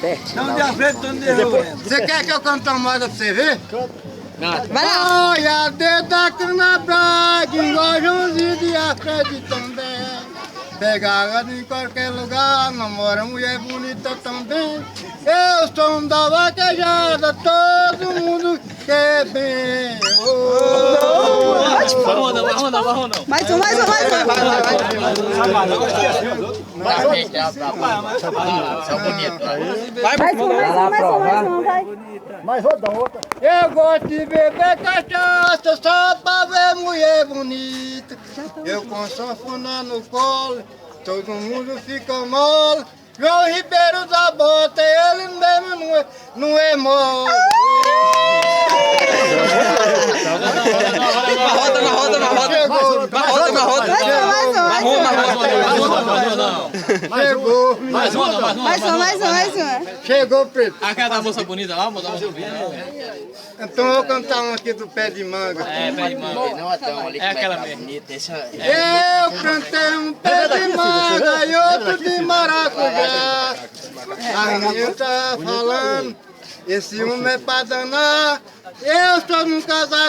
pertinho. Não de a frente, não de rua. Você quer que eu cante uma moda pra você ver? Vai lá. Olha, dedo na braga, igual Joãozinho de Alfredo também. Pega água em qualquer lugar, namora mulher bonita também. Eu sou um da vaquejada, todo mundo quer bem. Mais um. Mas vou dar outra. Eu gosto de beber cachaça só pra ver mulher bonita. Eu com sanfona no colo, todo mundo fica mole. João Ribeiro da Bota, ele mesmo não é mole. Chegou. Mais um. Chegou, preto. Aquela da moça bonita lá, vou dar uma Então eu vou cantar um aqui do pé de manga. É, pé de manga. É aquela mesmo. Eu cantei um pé de manga e outro de maracujá. A menina tá falando, esse homem é pra danar. Eu estou num casal